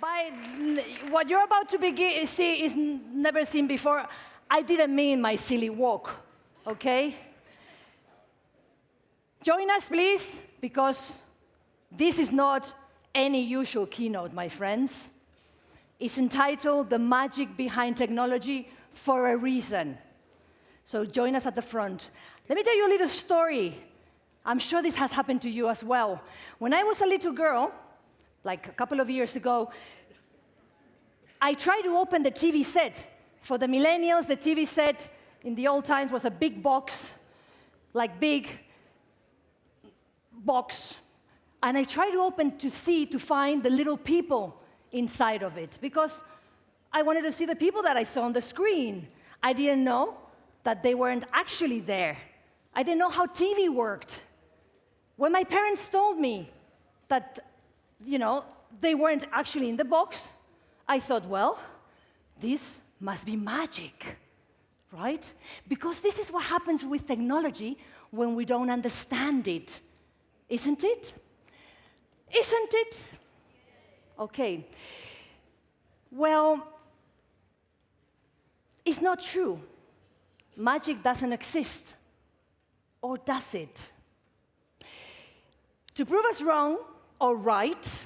By what you're about to see is never seen before. I didn't mean my silly walk, okay? Join us, please, because this is not any usual keynote, my friends. It's entitled The Magic Behind Technology for a Reason. So join us at the front. Let me tell you a little story. I'm sure this has happened to you as well. When I was a little girl, like a couple of years ago, I tried to open the TV set. For the millennials, the TV set in the old times was a big box, like big box. And I tried to open to find the little people inside of it, because I wanted to see the people that I saw on the screen. I didn't know that they weren't actually there. I didn't know how TV worked. When my parents told me that, they weren't actually in the box, I thought, well, this must be magic, right? Because this is what happens with technology when we don't understand it. Isn't it? Isn't it? Okay. Well, it's not true. Magic doesn't exist. Or does it? To prove us wrong or right,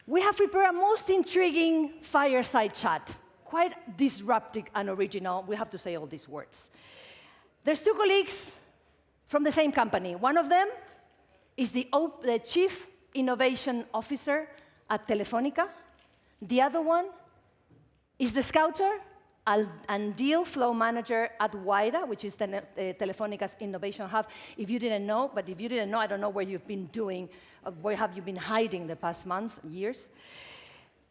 we have prepared a most intriguing fireside chat. Quite disruptive and original. We have to say all these words. There's two colleagues from the same company. One of them is the Chief Innovation Officer at Telefónica. The other one is the Scouter and Deal Flow Manager at Wayra, which is Telefónica's innovation hub. If you didn't know, I don't know where you've been doing, where have you been hiding the past months, years.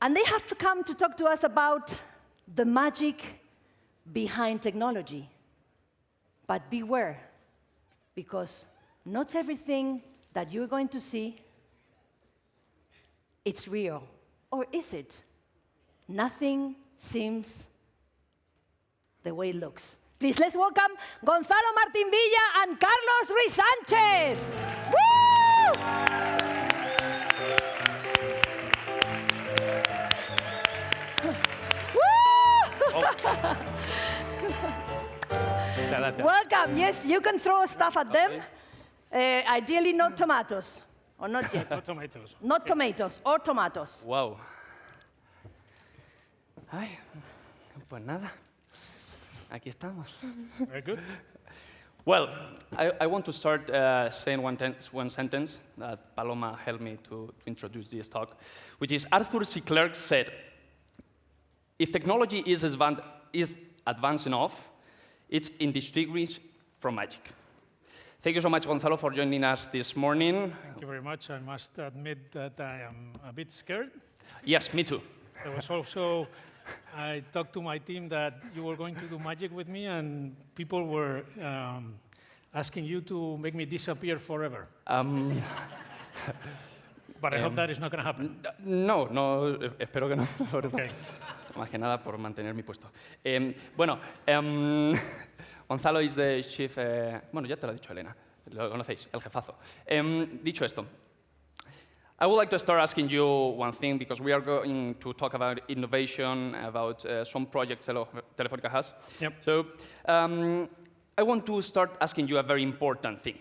And they have come to talk to us about the magic behind technology. But beware, because not everything that you're going to see, it's real. Or is it? Nothing seems the way it looks. Please, let's welcome Gonzalo, Martín Villa, and Carlos Ruisánchez. Woo! Welcome. Yes, you can throw stuff at them. Ideally, not tomatoes. Or not yet. Not tomatoes. Not tomatoes, or tomatoes. Wow. Ay, pues nada. Aquí estamos. Very good. Well, I want to start saying one sentence that Paloma helped me to introduce this talk, which is Arthur C. Clarke said, if technology is advanced enough, it's indistinguishable from magic. Thank you so much, Gonzalo, for joining us this morning. Thank you very much. I must admit that I am a bit scared. Yes, me too. There was also, I talked to my team that you were going to do magic with me, and people were asking you to make me disappear forever. But I hope that is not going to happen. No, espero que no. Okay. Más que nada por mantener mi puesto. Gonzalo is the chief... bueno, ya te lo ha dicho Elena. Lo conocéis, el jefazo. Dicho esto, I would like to start asking you one thing, because we are going to talk about innovation, about some projects Telefónica has. Yep. So I want to start asking you a very important thing.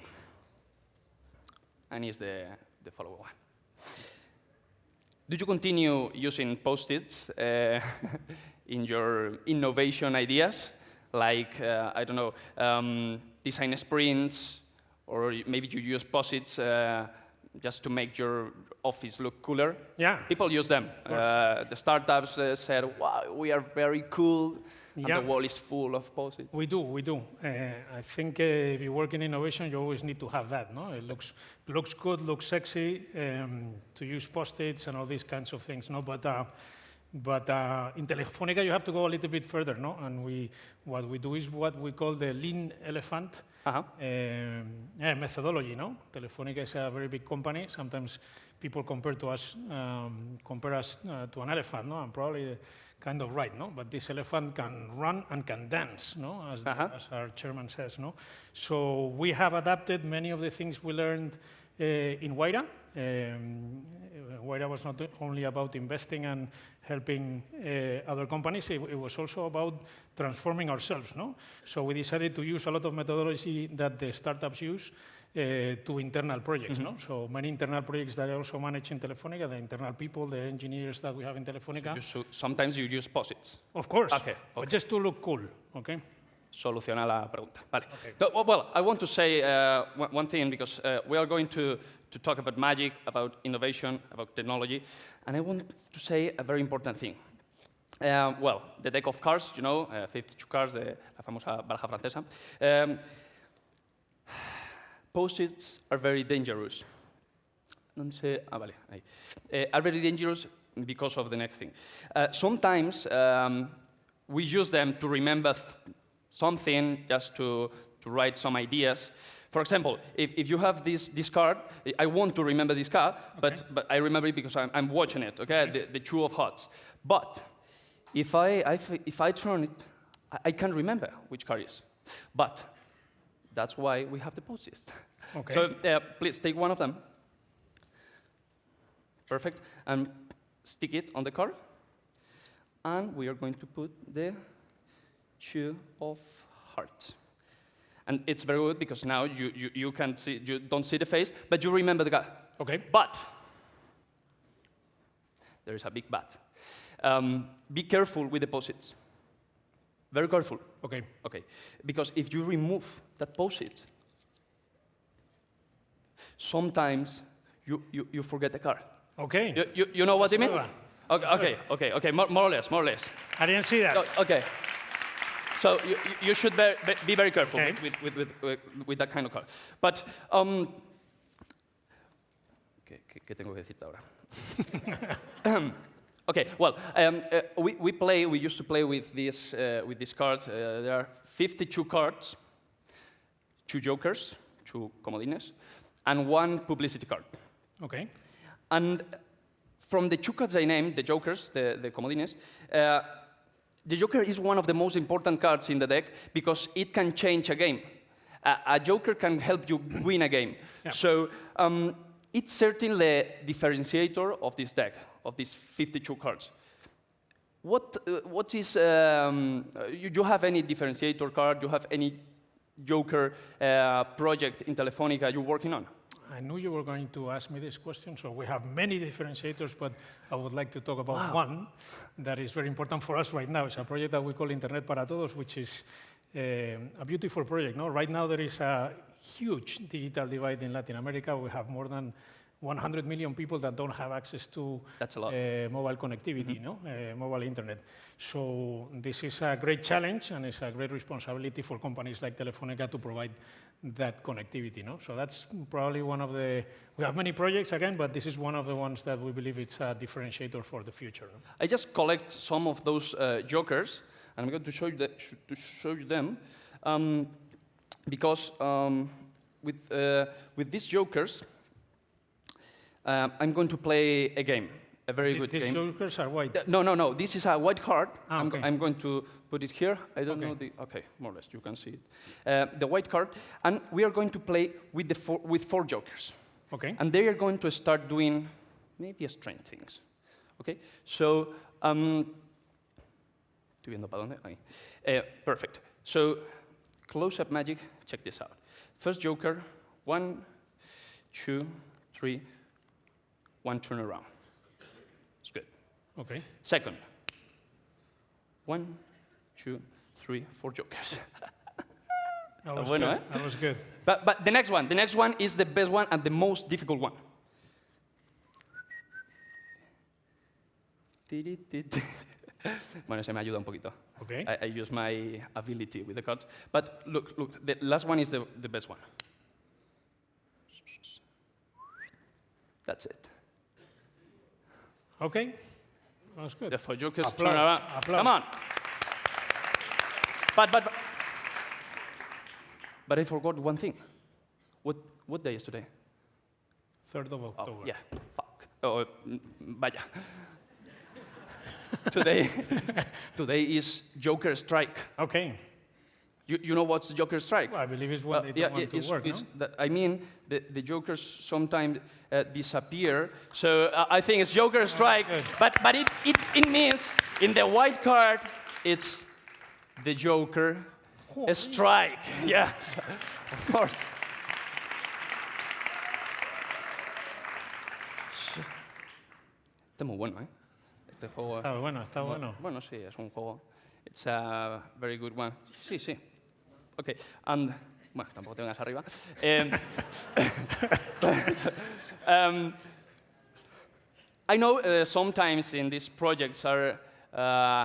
And it's the following one. Do you continue using Post-its in your innovation ideas? Like, I don't know, design sprints, or maybe you use Post-its just to make your office look cooler? Yeah. People use them. The startups said, wow, we are very cool, and the wall is full of Post-its. We do. I think if you work in innovation, you always need to have that, no? It looks good, looks sexy, to use Post-its and all these kinds of things, no? But in Telefónica, you have to go a little bit further, no? And what we do is what we call the lean elephant methodology, no? Telefónica is a very big company. Sometimes people compare us to an elephant, no? And probably kind of right, no? But this elephant can run and can dance, no? As our chairman says, no? So we have adapted many of the things we learned in Wayra Wayra was not only about investing and helping other companies, it was also about transforming ourselves, no? So we decided to use a lot of methodology that the startups use to internal projects, no? So many internal projects that I also manage in Telefónica, the internal people, the engineers that we have in Telefónica. So sometimes you use posits. Of course, Okay, but just to look cool, okay? Soluciona la pregunta. Vale. Okay. So, well, I want to say one thing, because we are going to talk about magic, about innovation, about technology, and I want to say a very important thing. Well, the deck of cards, you know, 52 cards, la famosa baraja francesa. Post-its are very dangerous. Vale, ahí. Are very dangerous because of the next thing. Sometimes we use them to remember something, just to write some ideas. For example, if you have this card, I want to remember this card, okay. but I remember it because I'm watching it, okay? The Two of Hearts. But if I turn it, I can't remember which card is. But that's why we have the post-its. Okay. So please take one of them. Perfect. And stick it on the card. And we are going to put the Two of Hearts. And it's very good because now you can see, you don't see the face, but you remember the guy. Okay. But there is a big but. Be careful with the post-its. Very careful. Okay. Okay. Because if you remove that post-it, sometimes you forget the card. Okay. You know what I mean? Good. Okay. More or less. I didn't see that. Okay. So you should be very careful Okay. with that kind of card. But ¿qué tengo que decirte ahora? Okay. Well, we used to play with these cards. There are 52 cards, 2 jokers, 2 comodines, and 1 publicity card. Okay. And from the 2 cards I named, the jokers, the comodines, the joker is one of the most important cards in the deck because it can change a game. A joker can help you win a game. Yeah. So it's certainly the differentiator of this deck, of these 52 cards. What is, you have any differentiator card? You have any joker project in Telefónica you're working on? I knew you were going to ask me this question, so we have many differentiators, but I would like to talk about one that is very important for us right now. It's a project that we call Internet para Todos, which is a beautiful project. No? Right now, there is a huge digital divide in Latin America. We have more than 100 million people that don't have access to mobile connectivity, mobile internet. So this is a great challenge, and it's a great responsibility for companies like Telefónica to provide that connectivity. So that's probably one of the, we have many projects again, but this is one of the ones that we believe it's a differentiator for the future. I just collect some of those jokers, and I'm going to show you them, because with these jokers, I'm going to play a game, a very good game. These jokers are white? No. This is a white card. Okay. I'm going to put it here. I don't know the... Okay, more or less, you can see it. The white card. And we are going to play with, with 4 jokers. Okay. And they are going to start doing maybe strange things. Okay? So, estoy viendo para dónde. Ahí. Perfect. So, close-up magic, check this out. First joker, 1, 2, 3, 1 turn around. It's good. Okay. Second. 1, 2, 3, 4 jokers. That was bueno, good. That was good. But the next one is the best one and the most difficult one. Bueno, se me ayuda un poquito. Okay. I use my ability with the cards. But look, the last one is the best one. That's it. Okay. That was good. The 4 jokers Applaud. turn around. Applaud. Come on. But I forgot one thing. What day is today? 3rd of October. Oh, yeah. Fuck. Oh, vaya. Today is Joker Strike. Okay. You know what's Joker Strike? I believe it's when they don't want to work, no? I mean, the Jokers sometimes disappear, so I think it's Joker Strike, but it means, in the white card, it's the Joker Strike. Yes, of course. Está muy bueno, ¿eh? Este juego. Está bueno, está bueno. Bueno, sí, es un juego. It's a very good one. Sí, sí. Okay, and bueno, tampoco te vengas arriba. I know sometimes in these projects are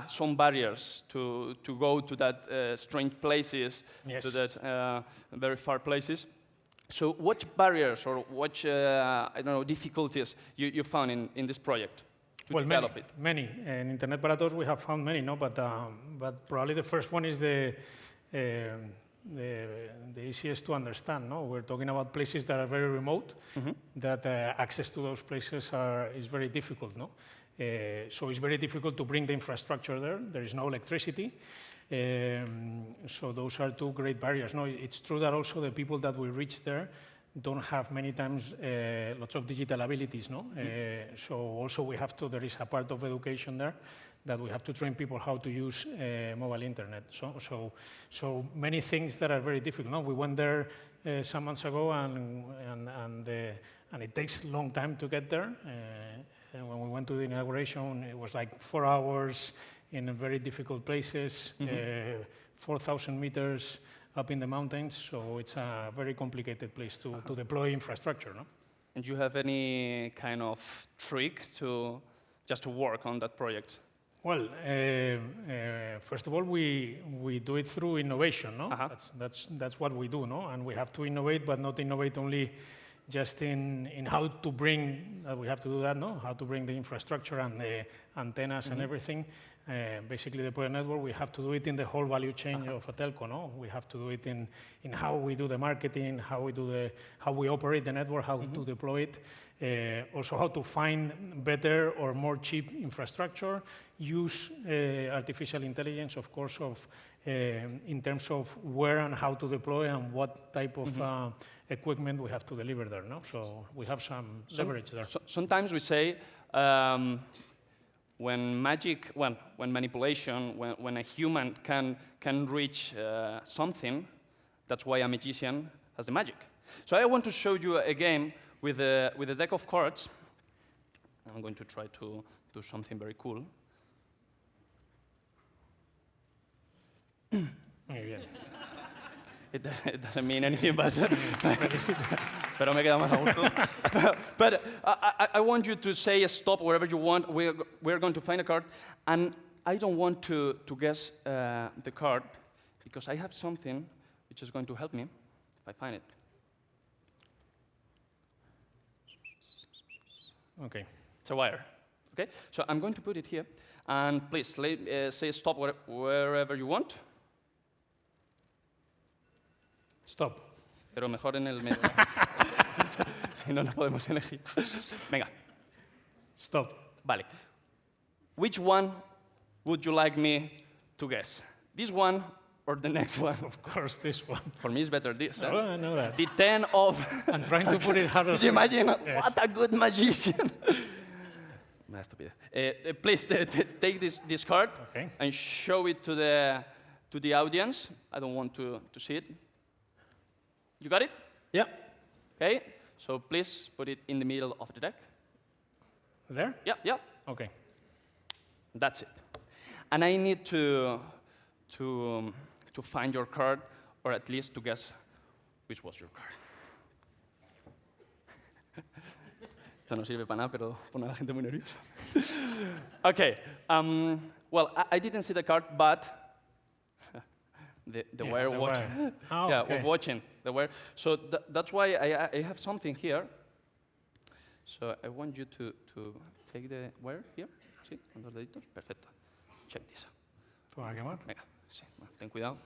some barriers to go to that strange places, yes. to that very far places. So what barriers or what I don't know, difficulties you found in this project to develop it? Many. In Internet para Todos we have found many, no? But probably the first one is the easiest to understand. No, we're talking about places that are very remote, that access to those places is very difficult. No, so it's very difficult to bring the infrastructure there. There is no electricity, so those are two great barriers. No, it's true that also the people that we reach there don't have many times lots of digital abilities. No, so also we have to. There is a part of education there that we have to train people how to use mobile internet. So many things that are very difficult. No, we went there some months ago, and it takes a long time to get there. And when we went to the inauguration, it was like 4 hours in very difficult places, 4,000 meters up in the mountains. So it's a very complicated place to deploy infrastructure. No? And you have any kind of trick just to work on that project? Well, first of all, we do it through innovation, no? That's what we do, no? And we have to innovate, but not innovate only just in how to bring. We have to do that, no? How to bring the infrastructure and the antennas and everything. Basically, deploy a network. We have to do it in the whole value chain of a telco, no? We have to do it in how we do the marketing, how we operate the network, how to deploy it. Also how to find better or more cheap infrastructure, use artificial intelligence, of course, in terms of where and how to deploy and what type of equipment we have to deliver there. No? So we have some leverage there. Sometimes we say when manipulation, when a human can reach something, that's why a magician has the magic. So I want to show you a game with a deck of cards. I'm going to try to do something very cool. Muy bien. It doesn't mean anything, but pero me queda más a gusto. But I want you to say stop wherever you want. We're going to find a card, and I don't want to guess the card because I have something which is going to help me if I find it. Okay. It's a wire. Okay, so I'm going to put it here, and please say stop wherever you want. Stop. Pero mejor en el medio. Si no, no podemos elegir. Venga. Stop. Vale. Which one would you like me to guess? This one or the next one? Of course, this one. For me, it's better this. Oh, I know that. The 10 of... I'm trying to put it harder. Could you imagine? Yes. What a good magician. Please take this card and show it to the audience. I don't want to see it. You got it? Yeah. Okay. So please put it in the middle of the deck. There? Yeah, yeah. Okay. That's it. And I need to find your card, or at least to guess which was your card. Esto no sirve para nada, pero pone a la gente muy nerviosa. Okay. Well, I didn't see the card, but the wire watching. Oh, yeah, okay. was watching the wire. So that's why I have something here. So I want you to take the wire here. ¿Sí? Con dos deditos. Perfecto. Check this. ¿Puedo quemar? Venga, sí. Bueno, ten cuidado.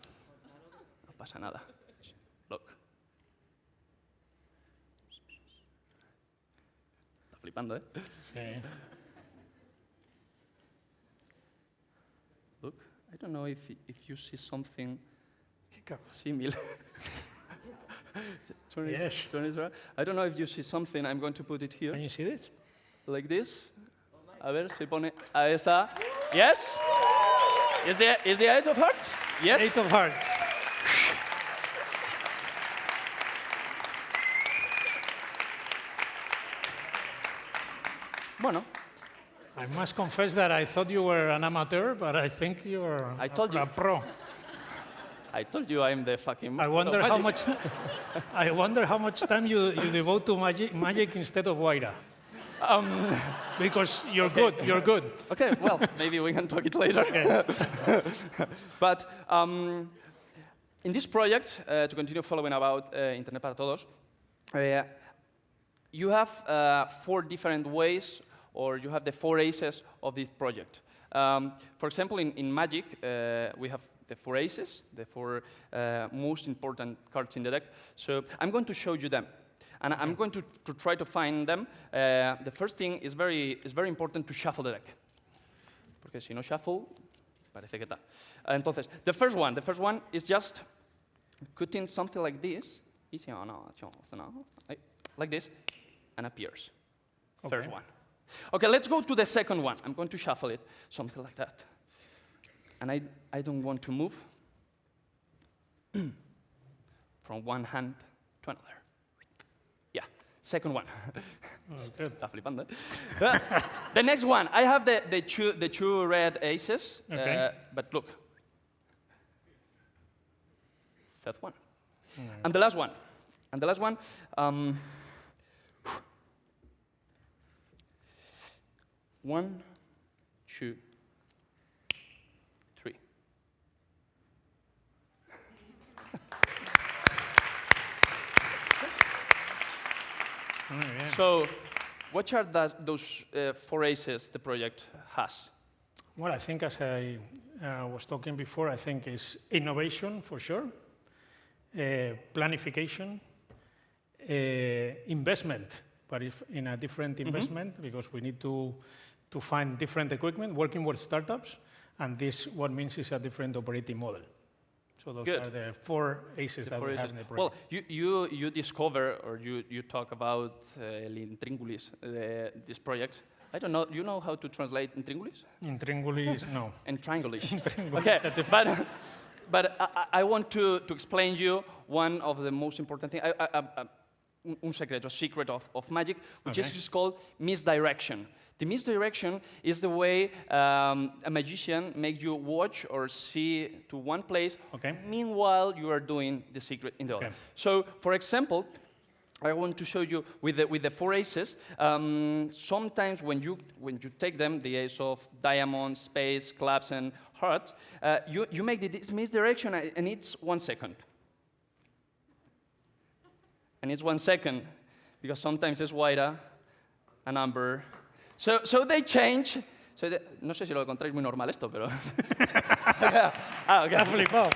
No pasa nada. Look. Está flipando, ¿eh? Sí. Look, I don't know if you see something. Simil. Yes. I don't know if you see something. I'm going to put it here. Can you see this? Like this. A ver, se pone. Ahí está. Yes? Is the Eight of Hearts? Yes? 8 of Hearts. Bueno, I must confess that I thought you were an amateur, but I think you're I told you. a pro. I told you I'm the fucking I master of magic. I wonder how much time you devote to magic instead of Wayra. Because you're good. You're good. Okay, well, maybe we can talk it later. But in this project, to continue following about Internet para Todos, you have 4 different ways, or you have the 4 aces of this project. For example, in Magic, we have the 4 aces, the 4 most important cards in the deck. So I'm going to show you them. And I'm going to try to find them. The first thing is very important to shuffle the deck. Porque si no shuffle, parece que tal. Entonces, the first one is just cutting something like this. Like this, and appears. Okay. First one. Okay, let's go to the second one. I'm going to shuffle it, something like that. And I don't want to move from one hand to another. Yeah, second one. Oh, good. Está flipando, eh? The next one, I have the two red aces, Okay. but look. Third one. And the last one. And the last one, 1, 2, 3. Yeah. So, what are those 4 aces the project has? Well, I think as I was talking before, I think is innovation for sure, planification, investment, but if in a different investment, because we need to find different equipment, working with startups, and this what means is a different operating model. So those Good. are the 4 aces that we have in the project. Well, you discover, or you talk about Intríngulis, this project. I don't know, you know how to translate Intríngulis? Intríngulis, no. Intríngulis. Intríngulis. Okay, but I want to explain you one of the most important things, un secreto, secret of magic, which is called misdirection. The misdirection is the way a magician makes you watch or see to one place, meanwhile you are doing the secret in the other. So, for example, I want to show you with the 4 aces. Sometimes when you take them, the ace of diamonds, spades, clubs, and hearts, you make this misdirection, and it's 1 second. And it's 1 second, because sometimes it's Wayra, a number. So they change. No sé si lo encontráis muy normal esto, pero... Okay. Flipado.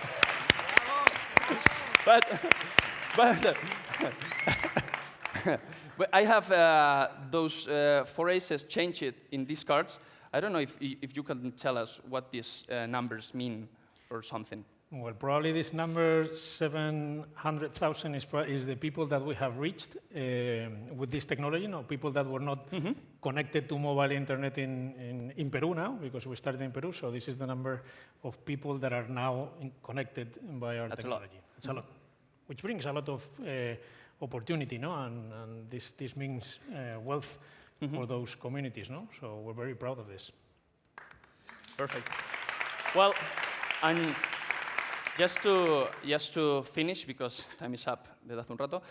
But I have those 4 aces changed in these cards. I don't know if you can tell us what these numbers mean or something. Well, probably this number 700,000 is the people that we have reached with this technology. No, people that were not connected to mobile internet in Peru now, because we started in Peru. So this is the number of people that are now connected by our technology. It's a lot, which brings a lot of opportunity, no? And this means wealth for those communities, no? So we're very proud of this. Perfect. Well, and just to finish, because time is up desde hace un rato,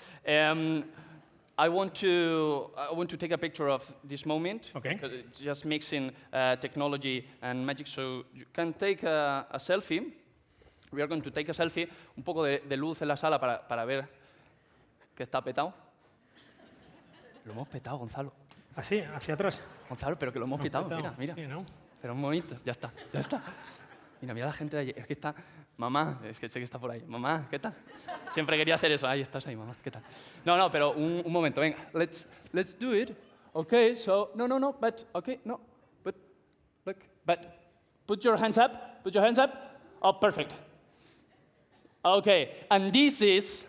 I want to take a picture of this moment. Okay. It's just mixing technology and magic, so you can take a selfie. We are going to take a selfie, un poco de luz en la sala para ver que está petado. Lo hemos petado, Gonzalo. Así, hacia atrás. Gonzalo, pero que lo hemos petado, mira. Sí, ¿no? Pero un momento, ya está. Mira la gente de allí. Es que está... Mamá, es que sé que está por ahí. Mamá, ¿qué tal? Siempre quería hacer eso. Ahí estás ahí, mamá, ¿qué tal? No, pero un momento, venga. Let's do it. Okay, so... No, but... Okay, no. But... Look. But... Put your hands up. Oh, perfect. Okay, and this is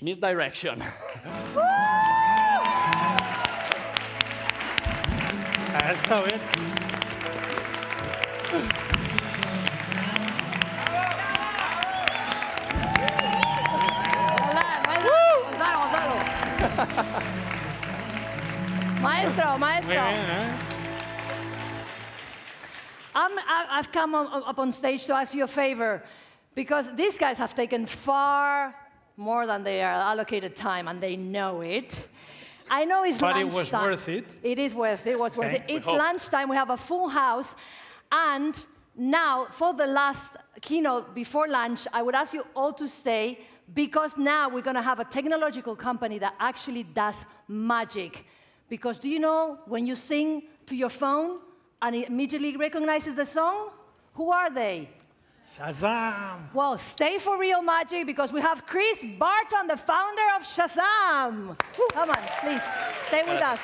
misdirection. Está bien. Gonzalo. Maestro, maestro. Muy bien, ¿eh? I've come up on stage to ask you a favor, because these guys have taken far more than their allocated time, and they know it. I know it's But lunchtime. it was worth it. It is worth it. It was worth Okay. it. It's hope. lunchtime. We have a full house. And now, for the last keynote before lunch, I would ask you all to stay, because now we're going to have a technological company that actually does magic. Because do you know when you sing to your phone and it immediately recognizes the song? Who are they? Shazam! Well, stay for real magic, because we have Chris Barton, the founder of Shazam. Come on, please, stay with us.